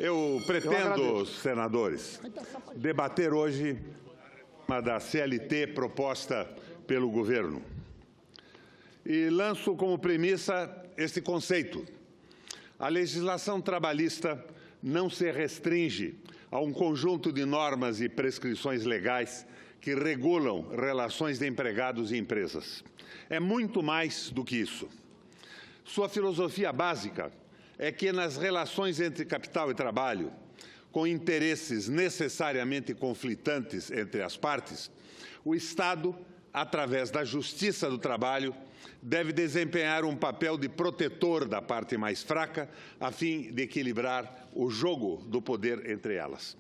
Eu pretendo, senadores, debater hoje uma da CLT proposta pelo governo. E lanço como premissa este conceito. A legislação trabalhista não se restringe a um conjunto de normas e prescrições legais que regulam relações de empregados e empresas. É muito mais do que isso. Sua filosofia básica é que nas relações entre capital e trabalho, com interesses necessariamente conflitantes entre as partes, o Estado, através da justiça do trabalho, deve desempenhar um papel de protetor da parte mais fraca, a fim de equilibrar o jogo do poder entre elas.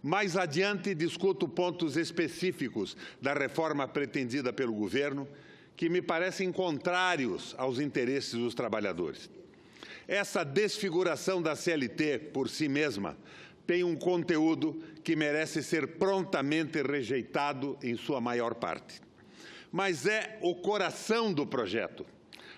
Mais adiante, discuto pontos específicos da reforma pretendida pelo governo, que me parecem contrários aos interesses dos trabalhadores. Essa desfiguração da CLT, por si mesma, tem um conteúdo que merece ser prontamente rejeitado em sua maior parte. Mas é o coração do projeto,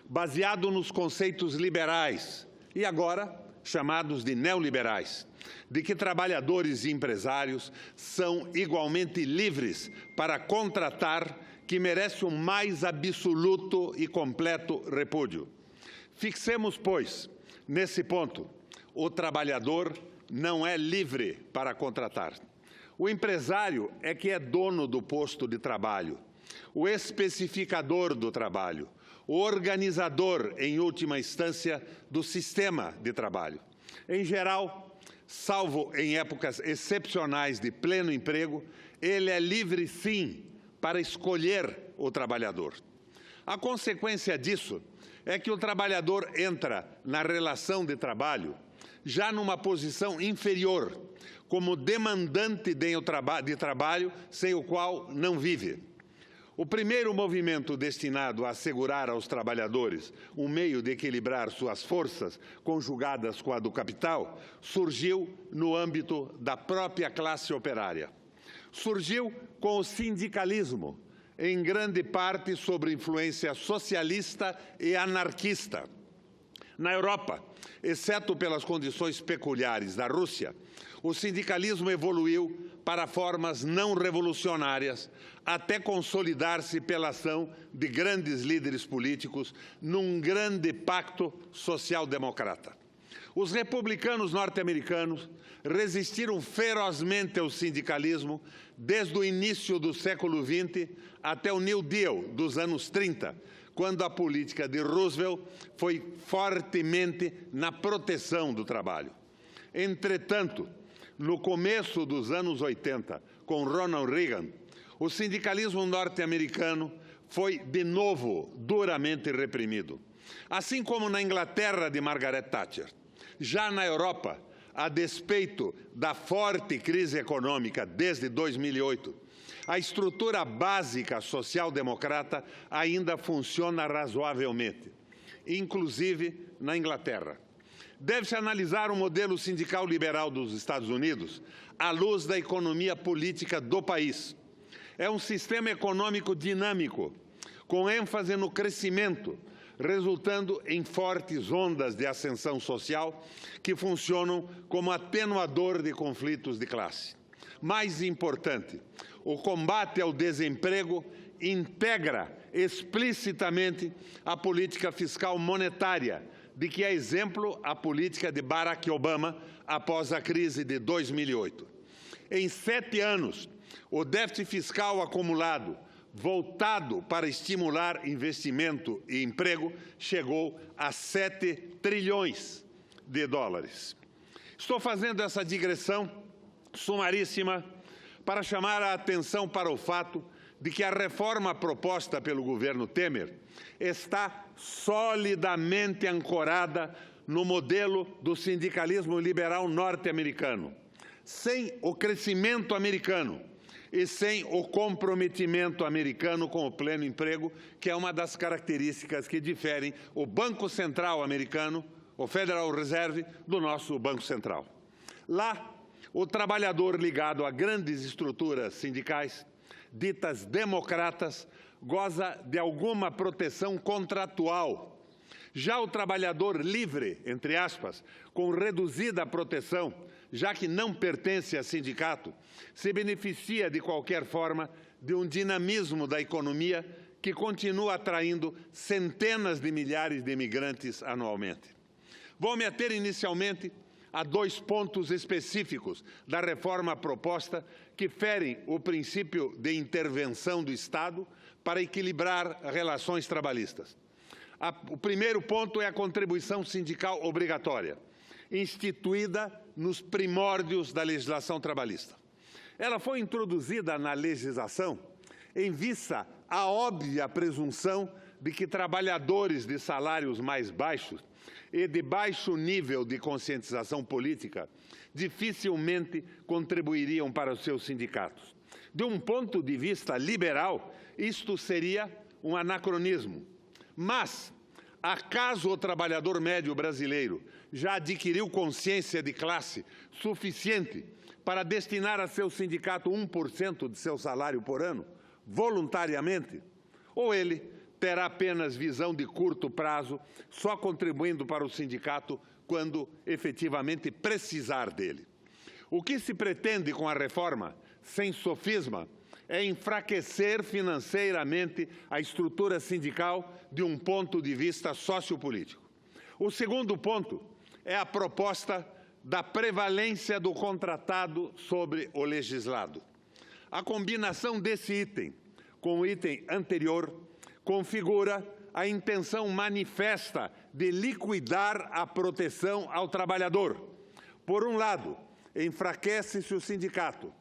baseado nos conceitos liberais e agora chamados de neoliberais, de que trabalhadores e empresários são igualmente livres para contratar, que merece um mais absoluto e completo repúdio. Fixemos, pois, nesse ponto, o trabalhador não é livre para contratar. O empresário é que é dono do posto de trabalho, o especificador do trabalho, o organizador, em última instância, do sistema de trabalho. Em geral, salvo em épocas excepcionais de pleno emprego, ele é livre, sim, para escolher o trabalhador. A consequência disso é que o trabalhador entra na relação de trabalho já numa posição inferior, como demandante de trabalho sem o qual não vive. O primeiro movimento destinado a assegurar aos trabalhadores um meio de equilibrar suas forças, conjugadas com a do capital, surgiu no âmbito da própria classe operária. Surgiu com o sindicalismo, em grande parte sob influência socialista e anarquista. Na Europa, exceto pelas condições peculiares da Rússia, o sindicalismo evoluiu para formas não revolucionárias, até consolidar-se pela ação de grandes líderes políticos num grande pacto social-democrata. Os republicanos norte-americanos resistiram ferozmente ao sindicalismo desde o início do século XX até o New Deal dos anos 30, quando a política de Roosevelt foi fortemente na proteção do trabalho. Entretanto, no começo dos anos 80, com Ronald Reagan, o sindicalismo norte-americano foi, de novo, duramente reprimido. Assim como na Inglaterra de Margaret Thatcher. Já na Europa, a despeito da forte crise econômica desde 2008, a estrutura básica social-democrata ainda funciona razoavelmente, inclusive na Inglaterra. Deve-se analisar o modelo sindical liberal dos Estados Unidos à luz da economia política do país. É um sistema econômico dinâmico, com ênfase no crescimento, resultando em fortes ondas de ascensão social que funcionam como atenuador de conflitos de classe. Mais importante, o combate ao desemprego integra explicitamente a política fiscal monetária, de que é exemplo a política de Barack Obama após a crise de 2008. Em 7 anos, o déficit fiscal acumulado, voltado para estimular investimento e emprego, chegou a 7 trilhões de dólares. Estou fazendo essa digressão sumaríssima para chamar a atenção para o fato de que a reforma proposta pelo governo Temer está solidamente ancorada no modelo do sindicalismo liberal norte-americano. Sem o crescimento americano e sem o comprometimento americano com o pleno emprego, que é uma das características que diferem o Banco Central americano, o Federal Reserve, do nosso Banco Central. Lá, o trabalhador ligado a grandes estruturas sindicais, ditas democratas, goza de alguma proteção contratual. Já o trabalhador livre, entre aspas, com reduzida proteção, já que não pertence a sindicato, se beneficia de qualquer forma de um dinamismo da economia que continua atraindo centenas de milhares de imigrantes anualmente. Vou me ater inicialmente a 2 pontos específicos da reforma proposta que ferem o princípio de intervenção do Estado para equilibrar relações trabalhistas. O primeiro ponto é a contribuição sindical obrigatória, instituída nos primórdios da legislação trabalhista. Ela foi introduzida na legislação em vista à óbvia presunção de que trabalhadores de salários mais baixos e de baixo nível de conscientização política dificilmente contribuiriam para os seus sindicatos. De um ponto de vista liberal, isto seria um anacronismo. Mas, acaso o trabalhador médio brasileiro já adquiriu consciência de classe suficiente para destinar a seu sindicato 1% de seu salário por ano, voluntariamente? Ou ele terá apenas visão de curto prazo, só contribuindo para o sindicato quando efetivamente precisar dele? O que se pretende com a reforma, sem sofisma, é enfraquecer financeiramente a estrutura sindical de um ponto de vista sociopolítico. O segundo ponto é a proposta da prevalência do contratado sobre o legislado. A combinação desse item com o item anterior configura a intenção manifesta de liquidar a proteção ao trabalhador. Por um lado, enfraquece-se o sindicato.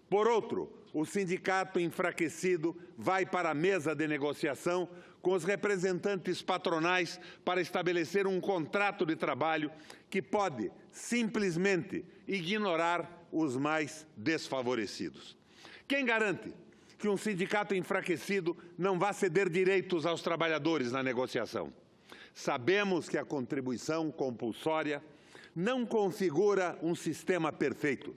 Por outro, o sindicato enfraquecido vai para a mesa de negociação com os representantes patronais para estabelecer um contrato de trabalho que pode simplesmente ignorar os mais desfavorecidos. Quem garante que um sindicato enfraquecido não vá ceder direitos aos trabalhadores na negociação? Sabemos que a contribuição compulsória não configura um sistema perfeito.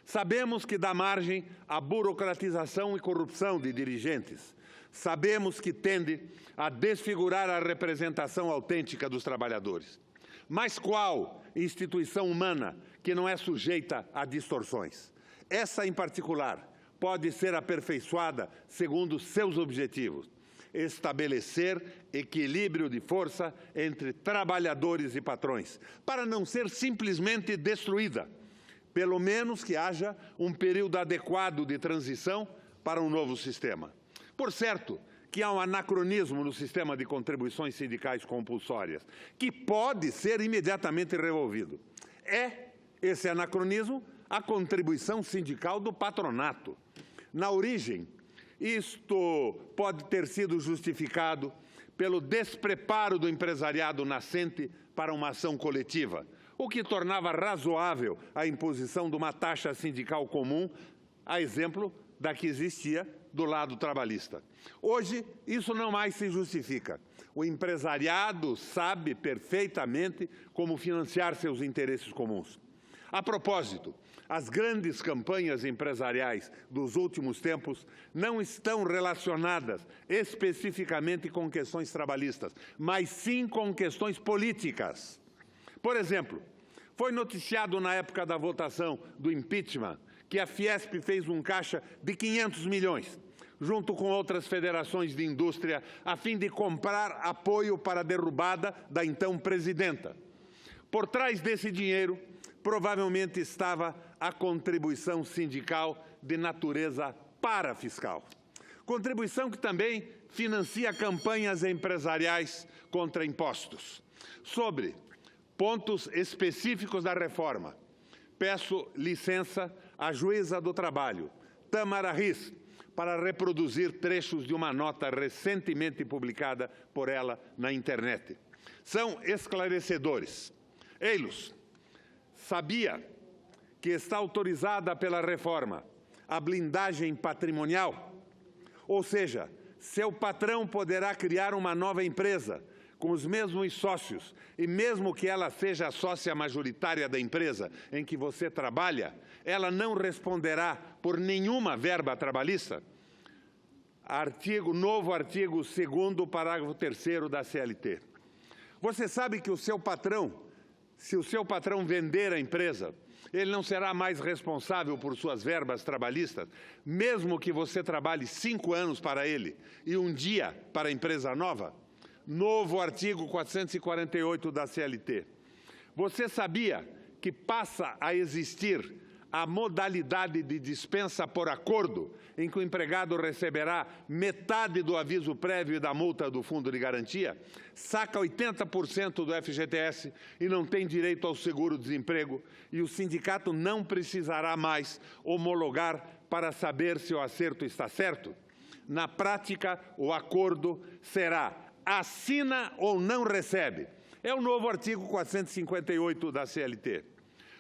Sabemos que dá margem à burocratização e corrupção de dirigentes. Sabemos que tende a desfigurar a representação autêntica dos trabalhadores. Mas qual instituição humana que não é sujeita a distorções? Essa, em particular, pode ser aperfeiçoada segundo seus objetivos: estabelecer equilíbrio de força entre trabalhadores e patrões, para não ser simplesmente destruída. Pelo menos que haja um período adequado de transição para um novo sistema. Por certo, que há um anacronismo no sistema de contribuições sindicais compulsórias, que pode ser imediatamente resolvido. É esse anacronismo a contribuição sindical do patronato. Na origem, isto pode ter sido justificado pelo despreparo do empresariado nascente para uma ação coletiva, o que tornava razoável a imposição de uma taxa sindical comum, a exemplo da que existia do lado trabalhista. Hoje, isso não mais se justifica. O empresariado sabe perfeitamente como financiar seus interesses comuns. A propósito, as grandes campanhas empresariais dos últimos tempos não estão relacionadas especificamente com questões trabalhistas, mas sim com questões políticas. Por exemplo, foi noticiado na época da votação do impeachment que a Fiesp fez um caixa de 500 milhões, junto com outras federações de indústria, a fim de comprar apoio para a derrubada da então presidenta. Por trás desse dinheiro, provavelmente estava a contribuição sindical de natureza parafiscal. Contribuição que também financia campanhas empresariais contra impostos. Sobre pontos específicos da reforma, peço licença à juíza do trabalho, Tamara Riz, para reproduzir trechos de uma nota recentemente publicada por ela na internet. São esclarecedores. Ei-los. Sabia que está autorizada pela reforma a blindagem patrimonial? Ou seja, seu patrão poderá criar uma nova empresa com os mesmos sócios, e mesmo que ela seja a sócia majoritária da empresa em que você trabalha, ela não responderá por nenhuma verba trabalhista? Novo artigo 2º, parágrafo 3º da CLT. Você sabe que se o seu patrão vender a empresa Ele não será mais responsável por suas verbas trabalhistas, mesmo que você trabalhe 5 anos para ele e 1 dia para a empresa nova? Novo artigo 448 da CLT. Você sabia que passa a existir a modalidade de dispensa por acordo, em que o empregado receberá metade do aviso prévio e da multa do Fundo de Garantia, saca 80% do FGTS e não tem direito ao seguro-desemprego, e o sindicato não precisará mais homologar para saber se o acerto está certo? Na prática, o acordo será: assina ou não recebe. É o novo artigo 458 da CLT.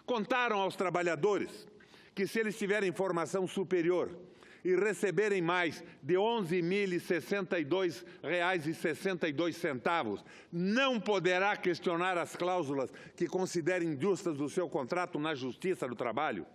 Contaram aos trabalhadores que, se eles tiverem formação superior e receberem mais de R$ 11.062,62, não poderá questionar as cláusulas que considerem justas do seu contrato na Justiça do Trabalho?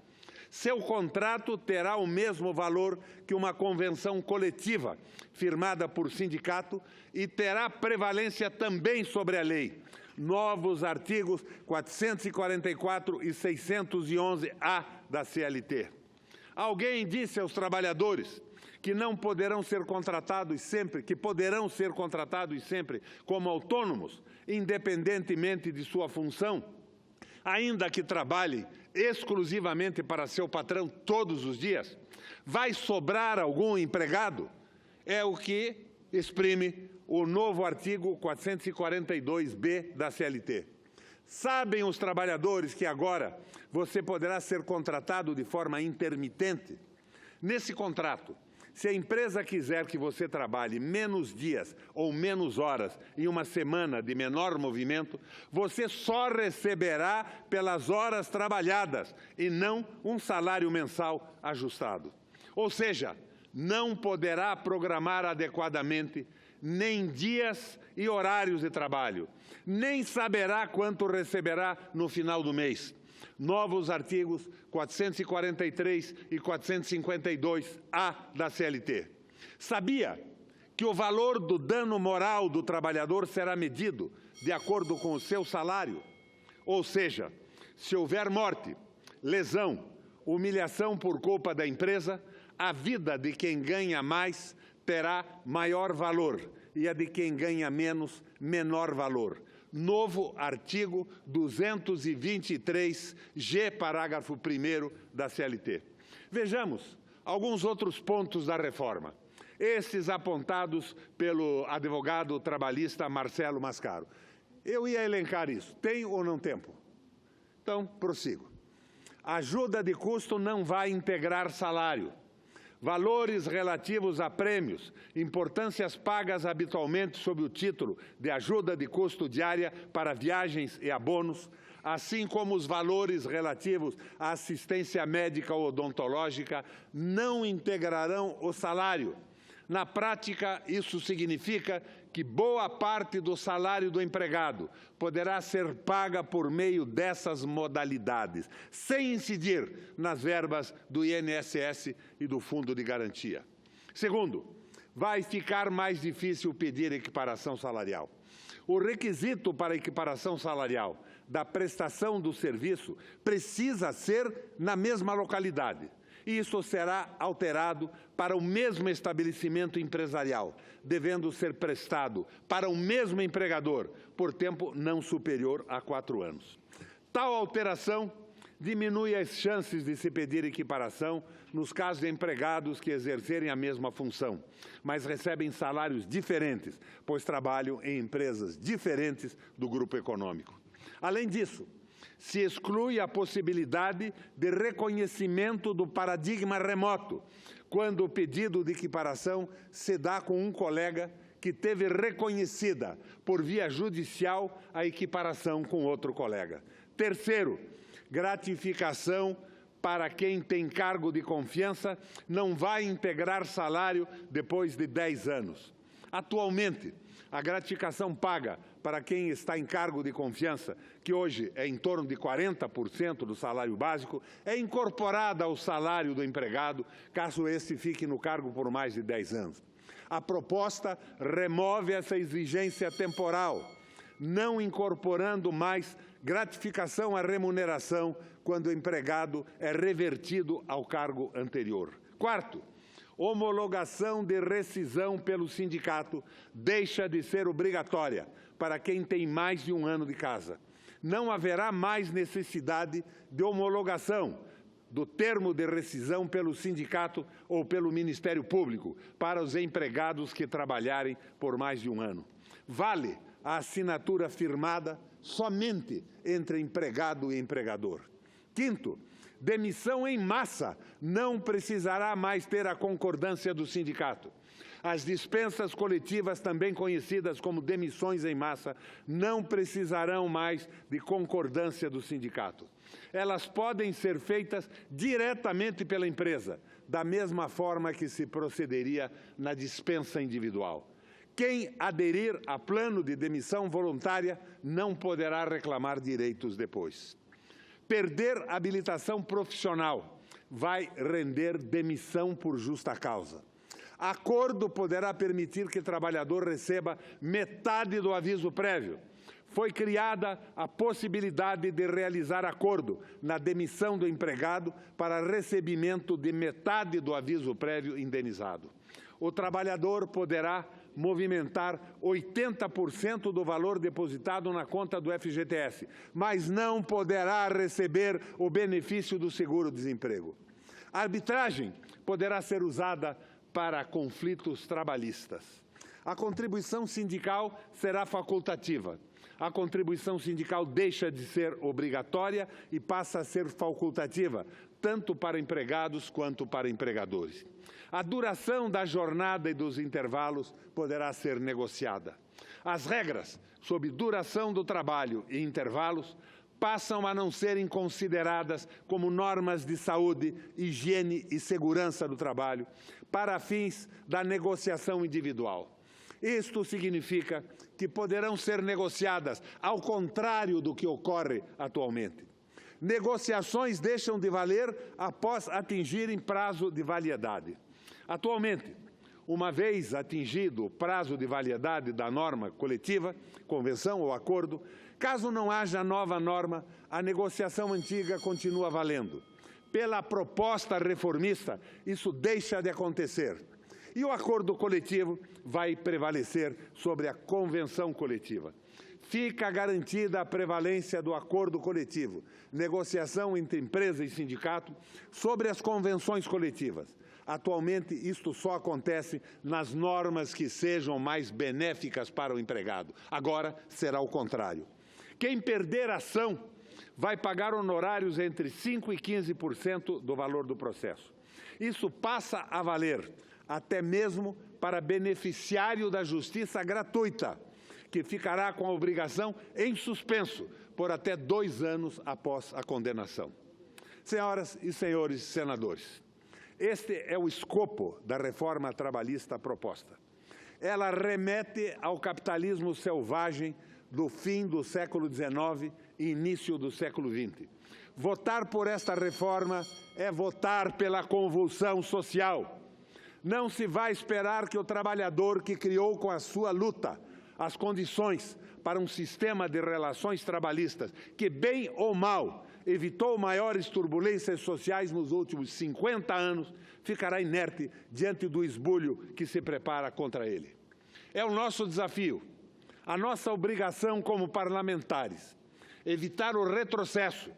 Seu contrato terá o mesmo valor que uma convenção coletiva firmada por sindicato e terá prevalência também sobre a lei. Novos artigos 444 e 611-A da CLT. Alguém disse aos trabalhadores que não poderão ser contratados sempre, como autônomos, independentemente de sua função, ainda que trabalhem exclusivamente para seu patrão todos os dias? Vai sobrar algum empregado? É o que exprime o novo artigo 442-B da CLT. Sabem os trabalhadores que agora você poderá ser contratado de forma intermitente? Nesse contrato, se a empresa quiser que você trabalhe menos dias ou menos horas em uma semana de menor movimento, você só receberá pelas horas trabalhadas e não um salário mensal ajustado. Ou seja, não poderá programar adequadamente nem dias e horários de trabalho, nem saberá quanto receberá no final do mês. Novos artigos 443 e 452-A da CLT. Sabia que o valor do dano moral do trabalhador será medido de acordo com o seu salário? Ou seja, se houver morte, lesão, humilhação por culpa da empresa, a vida de quem ganha mais terá maior valor e a de quem ganha menos, menor valor. Novo artigo 223-G, parágrafo 1º da CLT. Vejamos alguns outros pontos da reforma, esses apontados pelo advogado trabalhista Marcelo Mascaro. Eu ia elencar isso. Tem ou não tempo? Então, prossigo. Ajuda de custo não vai integrar salário. Valores relativos a prêmios, importâncias pagas habitualmente sob o título de ajuda de custo diária para viagens e abonos, assim como os valores relativos à assistência médica ou odontológica, não integrarão o salário. Na prática, isso significa que boa parte do salário do empregado poderá ser paga por meio dessas modalidades, sem incidir nas verbas do INSS e do Fundo de Garantia. Segundo, vai ficar mais difícil pedir equiparação salarial. O requisito para equiparação salarial da prestação do serviço precisa ser na mesma localidade. E isso será alterado para o mesmo estabelecimento empresarial, devendo ser prestado para o mesmo empregador por tempo não superior a 4 anos. Tal alteração diminui as chances de se pedir equiparação nos casos de empregados que exercerem a mesma função, mas recebem salários diferentes, pois trabalham em empresas diferentes do grupo econômico. Além disso, se exclui a possibilidade de reconhecimento do paradigma remoto, quando o pedido de equiparação se dá com um colega que teve reconhecida, por via judicial, a equiparação com outro colega. Terceiro, gratificação para quem tem cargo de confiança não vai integrar salário depois de 10 anos. Atualmente, a gratificação paga para quem está em cargo de confiança, que hoje é em torno de 40% do salário básico, é incorporada ao salário do empregado, caso este fique no cargo por mais de 10 anos. A proposta remove essa exigência temporal, não incorporando mais gratificação à remuneração quando o empregado é revertido ao cargo anterior. Quarto, homologação de rescisão pelo sindicato deixa de ser obrigatória para quem tem mais de 1 ano de casa. Não haverá mais necessidade de homologação do termo de rescisão pelo sindicato ou pelo Ministério Público para os empregados que trabalharem por mais de 1 ano. Vale a assinatura firmada somente entre empregado e empregador. Quinto, demissão em massa não precisará mais ter a concordância do sindicato. As dispensas coletivas, também conhecidas como demissões em massa, não precisarão mais de concordância do sindicato. Elas podem ser feitas diretamente pela empresa, da mesma forma que se procederia na dispensa individual. Quem aderir a plano de demissão voluntária não poderá reclamar direitos depois. Perder habilitação profissional vai render demissão por justa causa. Acordo poderá permitir que o trabalhador receba metade do aviso prévio. Foi criada a possibilidade de realizar acordo na demissão do empregado para recebimento de metade do aviso prévio indenizado. O trabalhador poderá movimentar 80% do valor depositado na conta do FGTS, mas não poderá receber o benefício do seguro-desemprego. A arbitragem poderá ser usada para conflitos trabalhistas. A contribuição sindical será facultativa. A contribuição sindical deixa de ser obrigatória e passa a ser facultativa, tanto para empregados quanto para empregadores. A duração da jornada e dos intervalos poderá ser negociada. As regras sobre duração do trabalho e intervalos passam a não serem consideradas como normas de saúde, higiene e segurança do trabalho para fins da negociação individual. Isto significa que poderão ser negociadas ao contrário do que ocorre atualmente. Negociações deixam de valer após atingirem prazo de validade. Atualmente, uma vez atingido o prazo de validade da norma coletiva, convenção ou acordo, caso não haja nova norma, a negociação antiga continua valendo. Pela proposta reformista, isso deixa de acontecer. E o acordo coletivo vai prevalecer sobre a convenção coletiva. Fica garantida a prevalência do acordo coletivo, negociação entre empresa e sindicato, sobre as convenções coletivas. Atualmente, isto só acontece nas normas que sejam mais benéficas para o empregado. Agora, será o contrário. Quem perder a ação vai pagar honorários entre 5% e 15% do valor do processo. Isso passa a valer até mesmo para beneficiário da justiça gratuita, que ficará com a obrigação em suspenso por até 2 anos após a condenação. Senhoras e senhores senadores, este é o escopo da reforma trabalhista proposta. Ela remete ao capitalismo selvagem do fim do século XIX e início do século XX. Votar por esta reforma é votar pela convulsão social. Não se vai esperar que o trabalhador que criou com a sua luta as condições para um sistema de relações trabalhistas que, bem ou mal, evitou maiores turbulências sociais nos últimos 50 anos, ficará inerte diante do esbulho que se prepara contra ele. É o nosso desafio, a nossa obrigação como parlamentares, evitar o retrocesso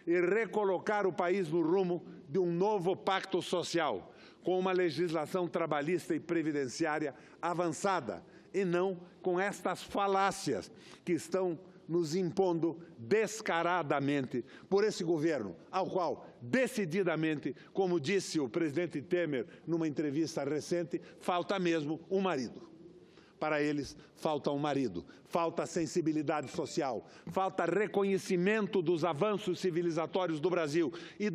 e recolocar o país no rumo de um novo pacto social, com uma legislação trabalhista e previdenciária avançada, e não com estas falácias que estão nos impondo descaradamente por esse governo, ao qual, decididamente, como disse o presidente Temer numa entrevista recente, falta mesmo um marido. Para eles, falta um marido, falta sensibilidade social, falta reconhecimento dos avanços civilizatórios do Brasil e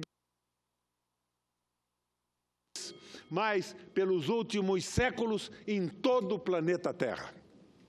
mais pelos últimos séculos em todo o planeta Terra.